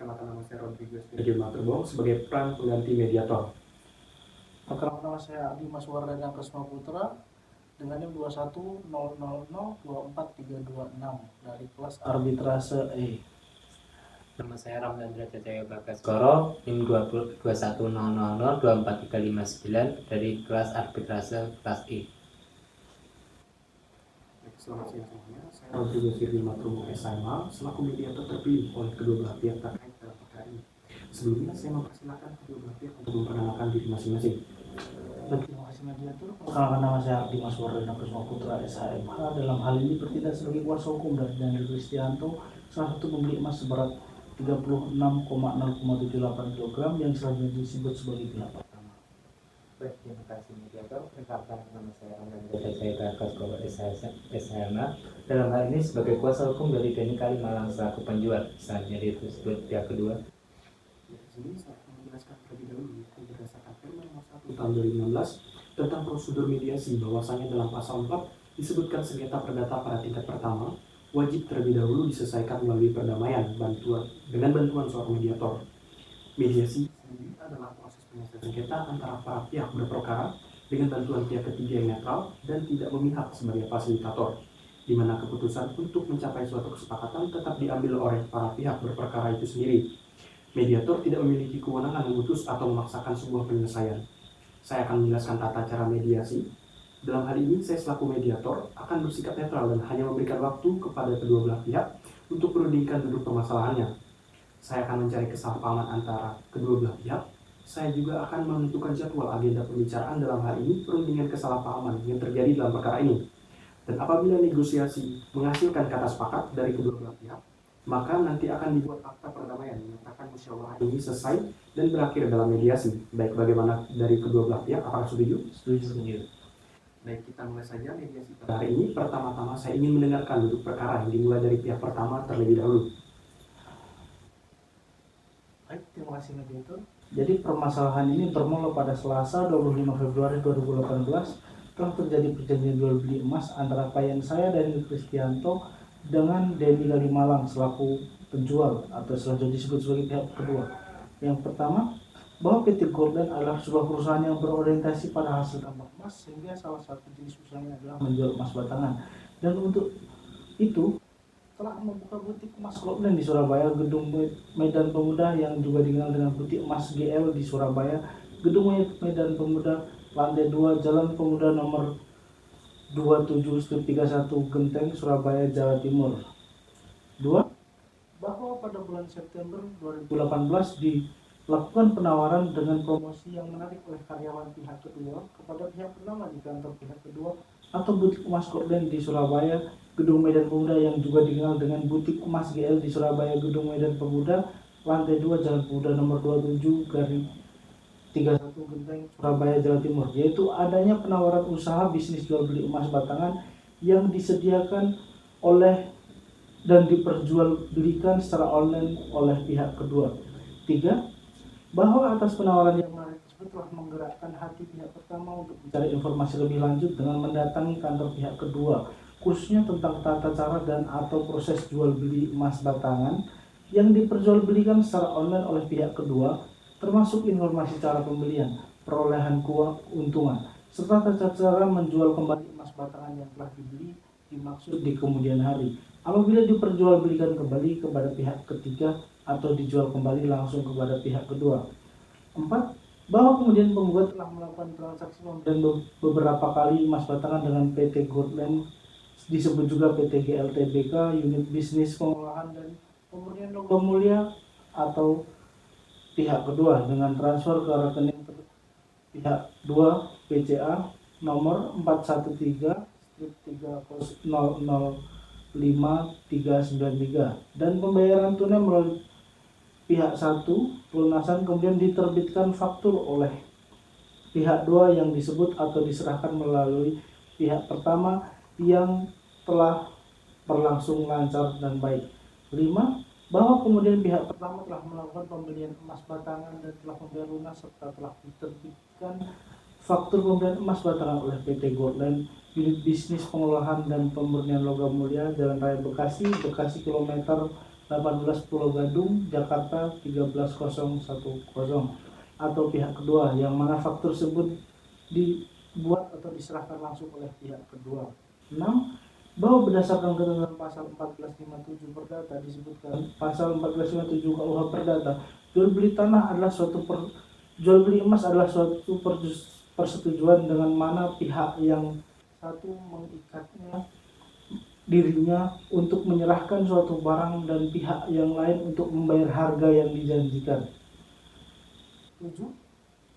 Perkenalkan, nama saya Rodriguez Virgil Maturbong sebagai peran pengganti mediator. Perkenalkan, nama saya Adi Maswardana Kesma Putra dengan NIM 21000024326 dari kelas arbitrase E. Nama saya Ramdhandra Cahaya Bagaskoro, NIM 210002439 dari kelas arbitrase kelas E. Selamat siang semuanya, saya Rodriguez Virgil Maturbong SMA selaku mediator terpilih oleh kedua belah pihak terkait dalam perkara ini. Sebelumnya saya mempersilakan kedua belah pihak untuk memperkenalkan diri masing-masing. Terima kasih mediator. Perkenalkan, nama saya Adi Maswardana Kesma Putra SHMH. Dalam hal ini bertindak sebagai kuasa hukum dari Daniel Kristianto, salah satu pembeli emas seberat 36,078 kg yang selanjutnya disebut sebagai pihak pertama. Baik, terima kasih mediator. Perkenalkan, nama saya Ramdhandra Cahaya Bagaskoro SMA. Dalam hal ini sebagai kuasa hukum dari Deni Kalimalang selaku penjual. Selanjutnya disebut pihak kedua. Di sini saya akan menjelaskan terlebih dahulu berdasarkan Permen Nomor 1 Tahun 2016 tentang prosedur mediasi, bahwasanya dalam pasal 4 disebutkan sengketa perdata pada tingkat pertama wajib terlebih dahulu diselesaikan melalui perdamaian dengan bantuan seorang mediator. Mediasi sendiri adalah proses penyelesaian sengketa antara para pihak berperkara dengan bantuan pihak ketiga yang netral dan tidak memihak sebagai fasilitator, di mana keputusan untuk mencapai suatu kesepakatan tetap diambil oleh para pihak berperkara itu sendiri. Mediator tidak memiliki kewenangan memutus atau memaksakan sebuah penyelesaian. Saya akan menjelaskan tata cara mediasi. Dalam hal ini, saya selaku mediator akan bersikap netral dan hanya memberikan waktu kepada kedua belah pihak untuk merundingkan duduk permasalahannya. Saya akan mencari kesepahaman antara kedua belah pihak. Saya juga akan menentukan jadwal agenda pembicaraan dalam hal ini perundingan kesalahpahaman yang terjadi dalam perkara ini. Dan apabila negosiasi menghasilkan kata sepakat dari kedua belah pihak, maka nanti akan dibuat akta perdamaian menyatakan musyawarah ini selesai dan berakhir dalam mediasi. Baik, bagaimana dari kedua belah pihak? Apakah setuju? Setuju. Baik, kita mulai saja mediasi pada hari ini. Pertama-tama saya ingin mendengarkan duduk perkara yang dimulai dari pihak pertama terlebih dahulu. Baik, terima kasih mediator. Jadi permasalahan ini bermula pada Selasa 25 Februari 2018 telah terjadi perjanjian jual beli emas antara klien saya Daniel Kristianto dengan Deni Kalimalang selaku penjual atau selanjutnya disebut sebagai pihak kedua. Yang pertama, bahwa PT Goldland adalah sebuah perusahaan yang berorientasi pada hasil tambang emas, sehingga salah satu jenis usahanya adalah menjual emas batangan. Dan untuk itu telah membuka butik emas Goldland di Surabaya, Gedung Medan Pemuda yang juga dikenal dengan butik emas GL di Surabaya, Gedung Medan Pemuda lantai 2 Jalan Pemuda nomor 27/31 Genteng, Surabaya, Jawa Timur. 2. Bahwa pada bulan September 2018 dilakukan penawaran dengan promosi yang menarik oleh karyawan pihak kedua kepada pihak pertama di kantor pihak kedua atau butik emas Goldland di Surabaya, Gedung Medan Pemuda yang juga dikenal dengan butik emas GL di Surabaya, Gedung Medan Pemuda lantai 2 Jalan Pemuda nomor 27/31 Genteng, Surabaya, Jawa Timur, yaitu adanya penawaran usaha bisnis jual beli emas batangan yang disediakan oleh dan diperjualbelikan secara online oleh pihak kedua. 3. Bahwa atas penawaran yang menarik tersebut telah menggerakkan hati pihak pertama untuk mencari informasi lebih lanjut dengan mendatangi kantor pihak kedua, khususnya tentang tata cara dan atau proses jual beli emas batangan yang diperjualbelikan secara online oleh pihak kedua, termasuk informasi cara pembelian, perolehan keuntungan, serta tata cara menjual kembali emas batangan yang telah dibeli dimaksud di kemudian hari apabila diperjualbelikan kembali kepada pihak ketiga atau dijual kembali langsung kepada pihak kedua. 4. Bahwa kemudian penggugat telah melakukan transaksi pembelian beberapa kali emas batangan dengan PT Goldland, disebut juga PT GLTBK, unit bisnis pengolahan dan pemurnian logam mulia atau pihak kedua dengan transfer ke rekening pihak 2 PCA nomor 413/3005393 dan pembayaran tunai melalui pihak 1 pelunasan kemudian diterbitkan faktur oleh pihak 2 yang disebut atau diserahkan melalui pihak pertama yang telah berlangsung lancar dan baik. 5. Bahwa kemudian pihak pertama telah melakukan pembelian emas batangan dan telah membayar lunas serta telah diterbitkan faktur pembelian emas batangan oleh PT Goldland, unit bisnis pengolahan dan pemurnian logam mulia, Jalan Raya Bekasi, Bekasi kilometer 18 Pulau Gadung, Jakarta 13010, atau pihak kedua, yang mana faktur tersebut dibuat atau diserahkan langsung oleh pihak kedua. 6. Bahwa berdasarkan ketentuan pasal 1457 Perdata disebutkan pasal 1457 KUH Perdata, jual beli emas adalah suatu persetujuan dengan mana pihak yang satu mengikatnya dirinya untuk menyerahkan suatu barang dan pihak yang lain untuk membayar harga yang dijanjikan. 7.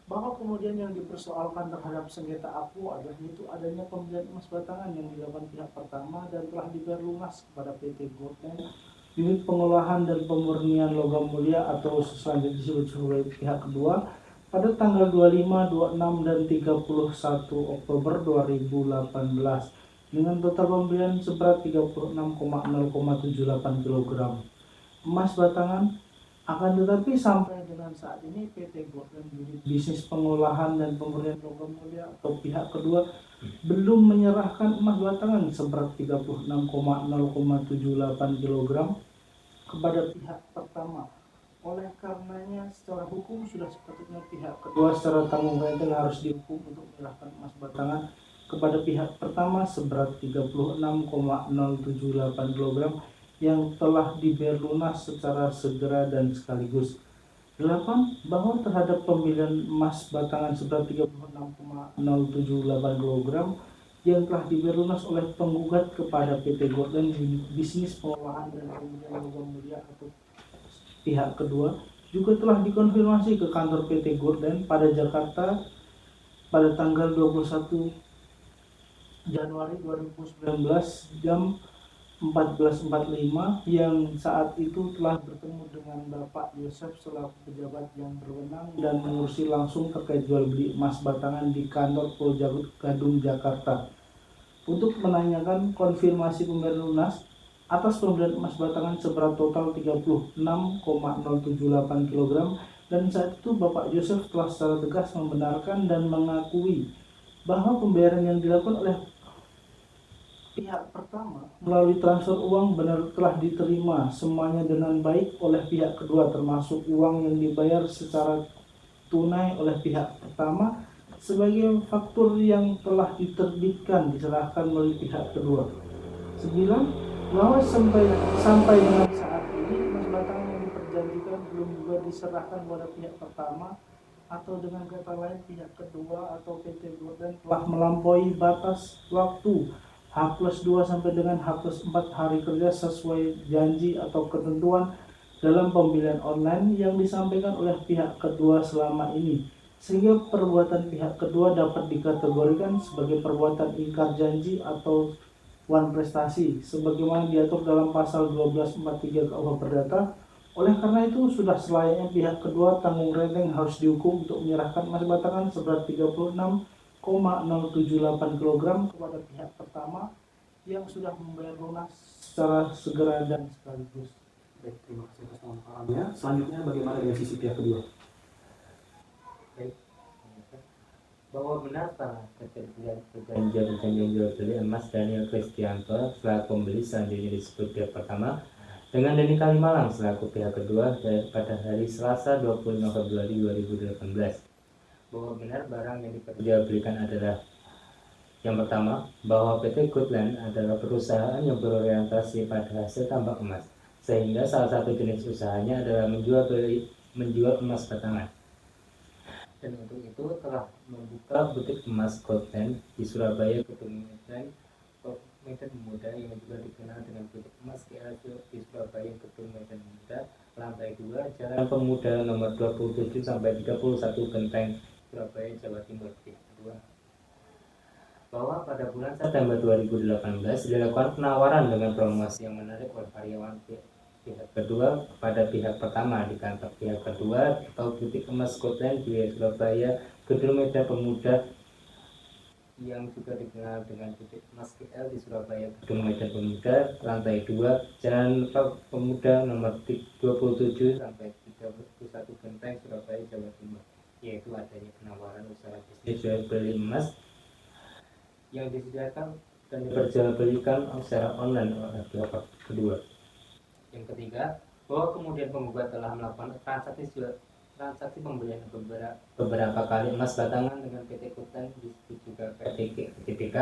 Bahwa kemudian yang dipersoalkan terhadap sengketa aku adalah yaitu adanya pembelian emas batangan yang dilakukan pihak pertama dan telah dibayar lunas kepada PT Goldland unit pengolahan dan pemurnian logam mulia atau selanjutnya disebut sebagai pihak kedua pada tanggal 25, 26, dan 31 Oktober 2018 dengan total pembelian seberat 36,078 kg emas batangan. Akan tetapi sampai dengan saat ini PT Goldland unit bisnis pengolahan dan pemurnian logam mulia atau pihak kedua belum menyerahkan emas batangan seberat 36,078 kg kepada pihak pertama. Oleh karenanya secara hukum sudah sepatutnya pihak kedua secara tanggung-tanggung harus dihukum untuk menyerahkan emas batangan kepada pihak pertama seberat 36,078 kg yang telah dibayar lunas secara segera dan sekaligus. 8. Bahwa terhadap pembelian emas batangan seberat 36,078 kg yang telah dibayar lunas oleh penggugat kepada PT Goldland unit bisnis pengolahan dan pemurnian logam mulia atau pihak kedua juga telah dikonfirmasi ke kantor PT Goldland pada Jakarta pada tanggal 21 Januari 2019 jam 14.45 yang saat itu telah bertemu dengan Bapak Yosef selaku pejabat yang berwenang dan mengurusi langsung terkait jual beli emas batangan di kantor Pulau Gadung, Jakarta untuk menanyakan konfirmasi pemberian lunas atas pembelian emas batangan seberat total 36,078 kg dan saat itu Bapak Yosef telah secara tegas membenarkan dan mengakui bahwa pembayaran yang dilakukan oleh pihak pertama melalui transfer uang benar telah diterima semuanya dengan baik oleh pihak kedua, termasuk uang yang dibayar secara tunai oleh pihak pertama sebagai faktur yang telah diterbitkan diserahkan melalui pihak kedua. 9. Bahwa sampai dengan saat ini emas batangan yang diperjanjikan belum juga diserahkan kepada pihak pertama, atau dengan kata lain pihak kedua atau PT Goldland telah melampaui batas waktu H+2 sampai dengan H+4 hari kerja sesuai janji atau ketentuan dalam pembelian online yang disampaikan oleh pihak kedua selama ini, sehingga perbuatan pihak kedua dapat dikategorikan sebagai perbuatan ingkar janji atau wan prestasi sebagaimana diatur dalam pasal 1243 KUH Perdata. Oleh karena itu sudah selayaknya pihak kedua tanggung renteng harus dihukum untuk menyerahkan emas batangan seberat 36,078 kg kepada pihak pertama yang sudah membayar lunas secara segera dan sekaligus. Baik, terima kasih atas pemaparannya. Selanjutnya bagaimana dengan sisi pihak kedua? Baik, bahwa benar telah terjadi perjanjian jual beli emas Daniel Kristianto selaku pembeli selanjutnya disebut pihak pertama dengan Denny Kalimalang selaku pihak kedua pada hari Selasa 25 Februari 2018. Bahwa benar barang yang diperjualbelikan adalah yang pertama, bahwa PT Goldland adalah perusahaan yang berorientasi pada hasil tambak emas, sehingga salah satu jenis usahanya adalah menjual emas batangan. Dan untuk itu telah membuka butik emas Goldland di Surabaya, Gedung Medan Pemuda yang juga dikenal dengan butik emas GL di Surabaya, Gedung Medan Pemuda, lantai 2, Jalan Pemuda nomor 27 sampai 31 Genteng, Surabaya, Jawa Timur. Kedua, bahwa pada bulan September 2018 dilakukan penawaran dengan promosi yang menarik oleh karyawan pihak kedua kepada pihak pertama di kantor pihak kedua atau butik emas Goldland di Surabaya, Gedung Medan Pemuda yang juga dikenal dengan butik emas GL di Surabaya, Gedung Medan Pemuda, lantai 2, Jalan Pemuda nomor 27 sampai 31 Genteng, Surabaya, Jawa Timur, yaitu adanya penawaran usaha bisnis jual beli emas yang disediakan dan diperjualbelikan secara online oleh pihak kedua. Yang ketiga, bahwa kemudian penggugat telah melakukan transaksi pembelian beberapa kali emas batangan dengan PT Kutan, disebut juga PTK,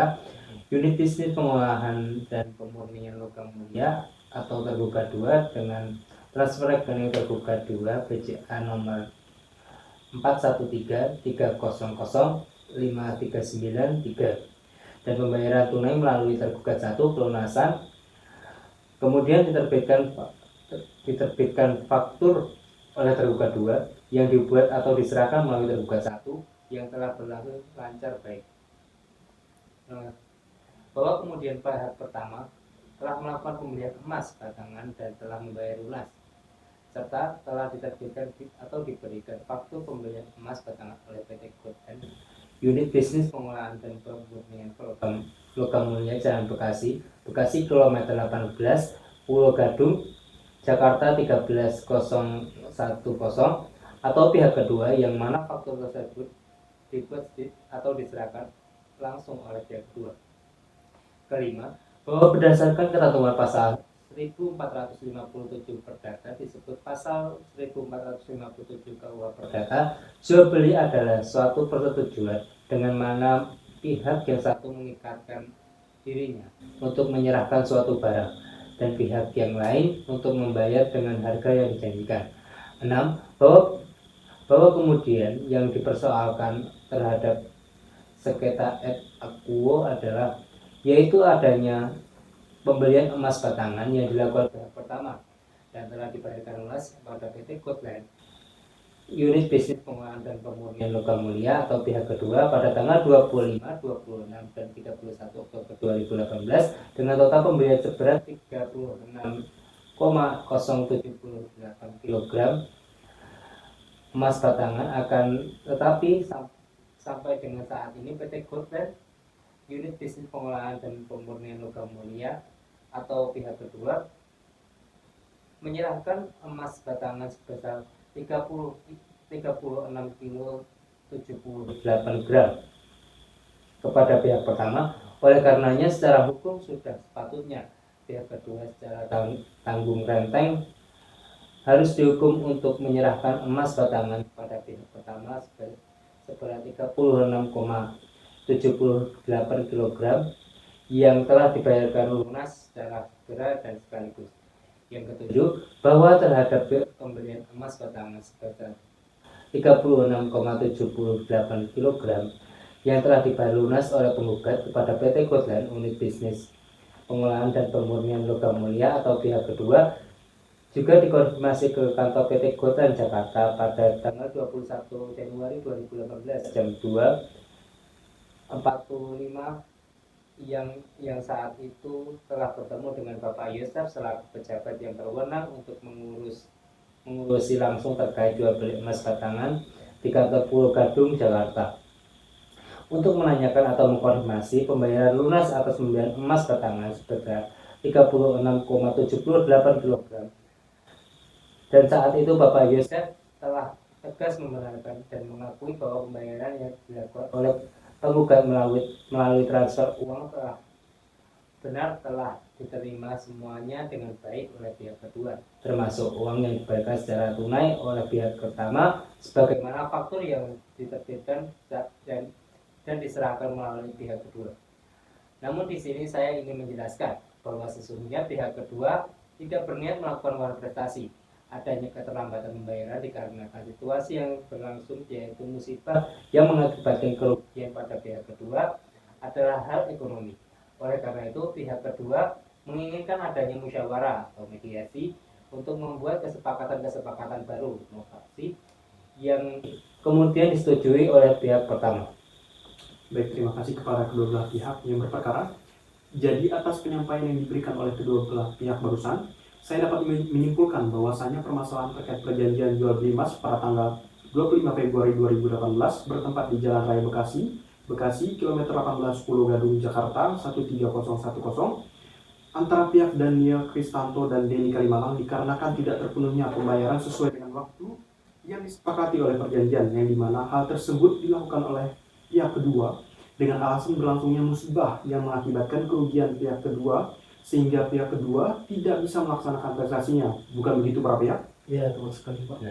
unit bisnis pengolahan dan pemurnian logam mulia atau tergugat 2 dengan transfer rekening tergugat 2 BCA nomor 413005393 dan pembayaran tunai melalui tergugat 1 pelunasan, kemudian diterbitkan faktur oleh tergugat 2 yang dibuat atau diserahkan melalui tergugat 1 yang telah berlangsung lancar baik. Bahwa kemudian pihak pertama telah melakukan pembelian emas batangan dan telah membayar lunas, serta telah diterbitkan atau diberikan faktur pembelian emas batangan oleh PT Kutan, unit bisnis pengolahan dan pemurnian logam mulia Jalan Bekasi kilometer 18, Pulau Gadung, Jakarta 13010, atau pihak kedua yang mana faktur tersebut dibuat atau diserahkan langsung oleh pihak kedua. Kelima, bahwa berdasarkan ketentuan pasal 1457 Perdata disebut pasal 1457 KUH Perdata, jual beli adalah suatu persetujuan dengan mana pihak yang satu mengikatkan dirinya untuk menyerahkan suatu barang dan pihak yang lain untuk membayar dengan harga yang dijanjikan. 6. Bahwa kemudian yang dipersoalkan terhadap sengketa et aquo adalah yaitu adanya pembelian emas batangan yang dilakukan pihak pertama dan telah dibayarkan lunas kepada PT Kotland, unit bisnis pengolahan dan pemurnian logam mulia atau pihak kedua pada tanggal 25, 26, dan 31 Oktober 2018 dengan total pembelian seberat 36,078 kg emas batangan tetapi sampai dengan saat ini PT Kotland, unit bisnis pengolahan dan pemurnian logam mulia atau pihak kedua menyerahkan emas batangan sebesar 36 kilo 78 gram kepada pihak pertama. Oleh karenanya secara hukum sudah sepatutnya pihak kedua secara tanggung renteng harus dihukum untuk menyerahkan emas batangan kepada pihak pertama seberat 36,78 kg yang telah dibayarkan lunas secara segera dan sekaligus. Yang ketujuh, bahwa terhadap pembelian emas batangan sebesar 36,78 kg yang telah dibayar lunas oleh penggugat kepada PT Kotland, unit bisnis pengolahan dan pemurnian logam mulia atau pihak kedua juga dikonfirmasi ke kantor PT Kotland Jakarta pada tanggal 21 Januari 2018 jam 2.45 yang saat itu telah bertemu dengan Bapak Yosef selaku pejabat yang berwenang untuk mengurusi langsung terkait jual beli emas batangan di kantor Pulau Gadung, Jakarta untuk menanyakan atau mengkonfirmasi pembayaran lunas atas pembelian emas batangan sebesar 36,78 kg. Dan saat itu Bapak Yosef telah tegas membenarkan dan mengakui bahwa pembayaran yang dilakukan oleh penggugat melalui transfer uang telah diterima semuanya dengan baik oleh pihak kedua, termasuk uang yang dibayarkan secara tunai oleh pihak pertama sebagaimana faktur yang diterbitkan dan diserahkan melalui pihak kedua. Namun di sini saya ingin menjelaskan bahwa sesungguhnya pihak kedua tidak berniat melakukan malversasi. Adanya keterlambatan pembayaran dikarenakan situasi yang berlangsung, yaitu musibah yang mengakibatkan kerugian pada pihak kedua adalah hal ekonomi. Oleh karena itu pihak kedua menginginkan adanya musyawarah atau mediasi untuk membuat kesepakatan baru inovasi yang kemudian disetujui oleh pihak pertama. Baik, terima kasih kepada kedua belah pihak yang berperkara. Jadi atas penyampaian yang diberikan oleh kedua belah pihak barusan, saya dapat menyimpulkan bahwasanya permasalahan terkait perjanjian jual beli emas pada tanggal 25 Februari 2018 bertempat di Jalan Raya Bekasi, kilometer 18 Pulau Gadung, Jakarta 13010 antara pihak Daniel Kristanto dan Denny Kalimalang dikarenakan tidak terpenuhnya pembayaran sesuai dengan waktu yang disepakati oleh perjanjian, yang dimana hal tersebut dilakukan oleh pihak kedua dengan alasan berlangsungnya musibah yang mengakibatkan kerugian pihak kedua sehingga pihak kedua tidak bisa melaksanakan transaksinya. Bukan begitu para pihak? Iya, betul sekali Pak.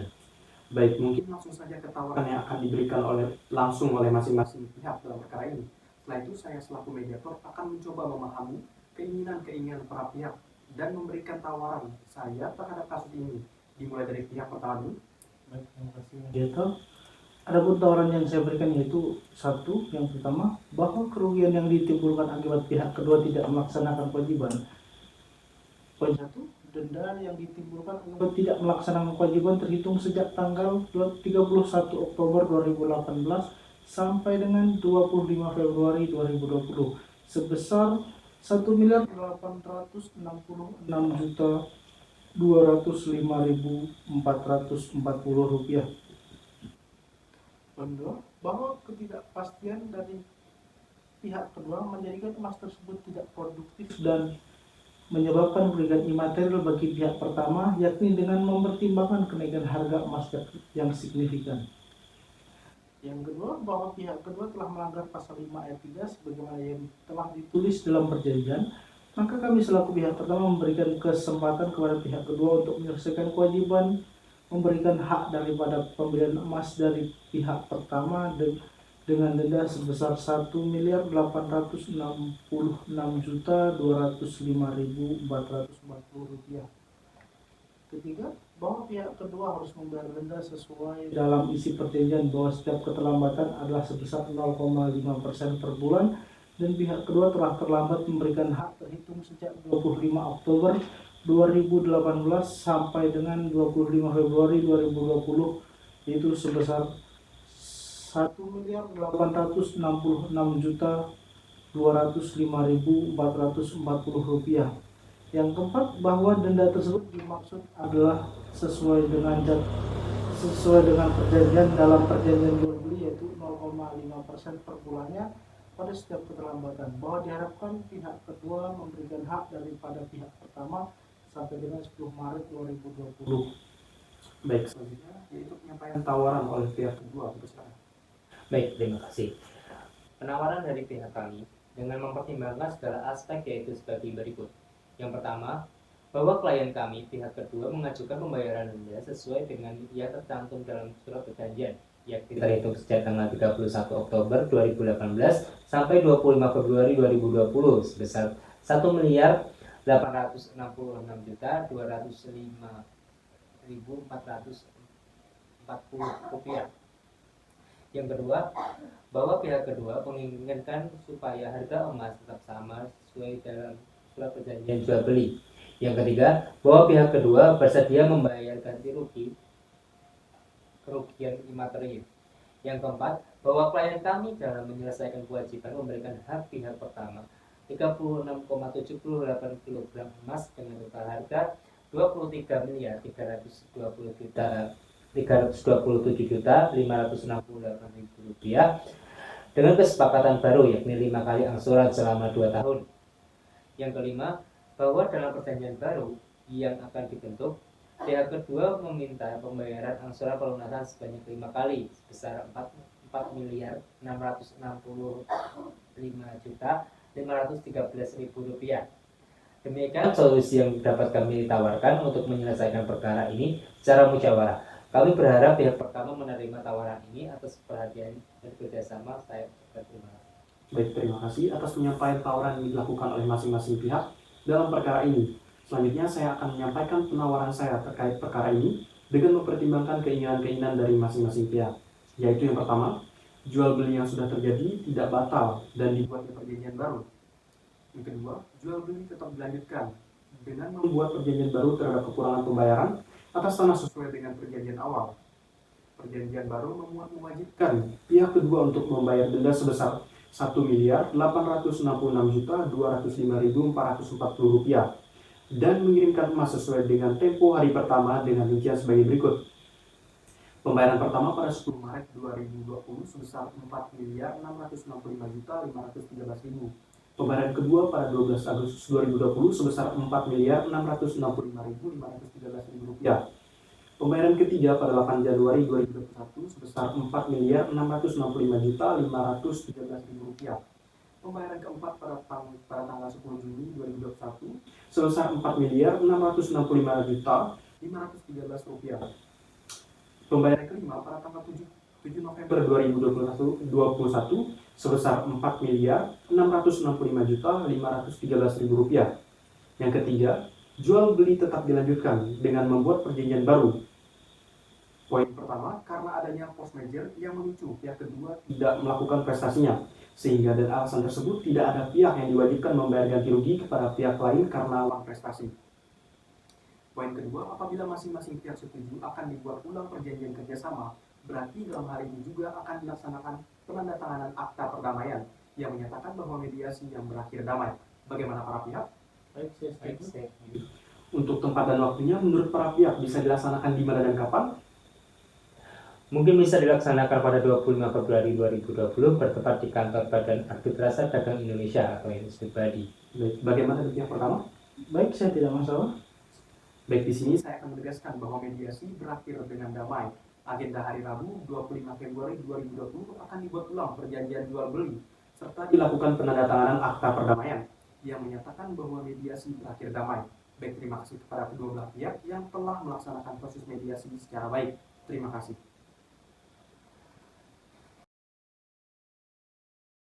Baik, mungkin langsung saja ke tawaran yang akan diberikan langsung oleh masing-masing pihak dalam perkara ini. Setelah itu saya selaku mediator akan mencoba memahami keinginan-keinginan para pihak dan memberikan tawaran saya terhadap kasus ini. Dimulai dari pihak pertama dulu. Baik, terima kasih mediator. Adapun tawaran yang saya berikan yaitu satu, yang pertama, bahwa kerugian yang ditimbulkan akibat pihak kedua tidak melaksanakan kewajiban. Poin satu, denda yang ditimbulkan akibat tidak melaksanakan kewajiban terhitung sejak tanggal 31 Oktober 2018 sampai dengan 25 Februari 2020 sebesar 1.866.205.440 rupiah. Poin dua, bahwa ketidakpastian dari pihak kedua menjadikan emas tersebut tidak produktif dan menyebabkan kerugian imaterial bagi pihak pertama, yakni dengan mempertimbangkan kenaikan harga emas yang signifikan. Yang kedua, bahwa pihak kedua telah melanggar pasal 5 ayat 3 sebagaimana yang telah ditulis dalam perjanjian, maka kami selaku pihak pertama memberikan kesempatan kepada pihak kedua untuk menyelesaikan kewajiban memberikan hak daripada pembelian emas dari pihak pertama dengan denda sebesar 1.866.205.440 rupiah. Ketiga, bahwa pihak kedua harus membayar denda sesuai dalam isi perjanjian bahwa setiap keterlambatan adalah sebesar 0,5% per bulan dan pihak kedua telah terlambat memberikan hak terhitung sejak 25 Oktober 2018 sampai dengan 25 Februari 2020 yaitu sebesar 1.866.205.440 rupiah. Yang keempat, bahwa denda tersebut dimaksud adalah sesuai dengan perjanjian dalam perjanjian jual beli yaitu 0,5% per bulannya pada setiap keterlambatan, bahwa diharapkan pihak kedua memberikan hak daripada pihak pertama sampai dengan 10 Maret 2020. Baik, selanjutnya yaitu penyampaian tawaran oleh pihak kedua. Baik, terima kasih. Penawaran dari pihak kami dengan mempertimbangkan segala aspek yaitu sebagai berikut. Yang pertama, bahwa klien kami pihak kedua mengajukan pembayaran denda sesuai dengan yang tercantum dalam surat perjanjian, yakni terhitung sejak tanggal 31 Oktober 2018 sampai 25 Februari 2020 sebesar 1.866.205.440 rupiah. Yang kedua, bahwa pihak kedua menginginkan supaya harga emas tetap sama sesuai dalam surat perjanjian jual beli. Yang ketiga, bahwa pihak kedua bersedia membayar ganti rugi kerugian imaterial. Yang keempat, bahwa klien kami dalam menyelesaikan kewajiban memberikan hak pihak pertama 36,78 kg emas dengan total harga 23.327.568.000 rupiah dengan kesepakatan baru yakni 5 kali angsuran selama 2 tahun. Yang kelima, bahwa dalam perjanjian baru yang akan dibentuk, pihak kedua meminta pembayaran angsuran pelunasan sebanyak 5 kali sebesar 4.665.513.000 rupiah. Demikian solusi yang dapat kami tawarkan untuk menyelesaikan perkara ini secara musyawarah. Kami berharap pihak pertama menerima tawaran ini atas perhatian dan kerjasama. Saya terima kasih. Baik, terima kasih atas penyampaian tawaran yang dilakukan oleh masing-masing pihak dalam perkara ini. Selanjutnya saya akan menyampaikan penawaran saya terkait perkara ini dengan mempertimbangkan keinginan-keinginan dari masing-masing pihak. Yaitu yang pertama, jual beli yang sudah terjadi tidak batal dan dibuatnya perjanjian baru. Yang kedua, jual beli tetap dilanjutkan dengan membuat perjanjian baru terhadap kekurangan pembayaran atas tanah sesuai dengan perjanjian awal. Perjanjian baru mewajibkan pihak kedua untuk membayar denda sebesar 1.866.205.440 rupiah dan mengirimkan emas sesuai dengan tempo hari pertama dengan rincian sebagai berikut. Pembayaran pertama pada 10 Maret 2020 sebesar 4.665.513.000. Pembayaran kedua pada 12 Agustus 2020 sebesar 4.665.513.000 rupiah. Pembayaran ketiga pada 8 Januari 2021 sebesar 4.665.513.000 rupiah. Pembayaran keempat pada tanggal 10 Juni 2021 sebesar 4.665.513 rupiah. Pembayaran kelima pada tanggal 7 November 2021 sebesar 4.665.513.000 rupiah. Yang ketiga, jual beli tetap dilanjutkan dengan membuat perjanjian baru. Poin pertama, karena adanya force majeure yang memicu pihak kedua tidak melakukan prestasinya, sehingga dari alasan tersebut tidak ada pihak yang diwajibkan membayar ganti rugi kepada pihak lain karena ulang prestasi. Poin kedua, apabila masing-masing pihak setuju akan dibuat ulang perjanjian kerjasama, berarti dalam hal ini juga akan dilaksanakan penandatanganan akta perdamaian yang menyatakan bahwa mediasi yang berakhir damai. Bagaimana para pihak? Baik, saya setuju. Untuk tempat dan waktunya, menurut para pihak bisa dilaksanakan di mana dan kapan? Mungkin bisa dilaksanakan pada 25 Februari 2020 bertempat di kantor Badan Arbitrase Dagang Indonesia atau yang disebut BADI. Baik, bagaimana dari pihak pertama? Baik, saya tidak masalah. Baik, di sini saya akan menegaskan bahwa mediasi berakhir dengan damai. Agenda hari Rabu 25 Februari 2020 akan dibuat ulang perjanjian jual beli serta dilakukan penandatanganan akta perdamaian yang menyatakan bahwa mediasi berakhir damai. Baik, terima kasih kepada kedua belah pihak yang telah melaksanakan proses mediasi secara baik. Terima kasih.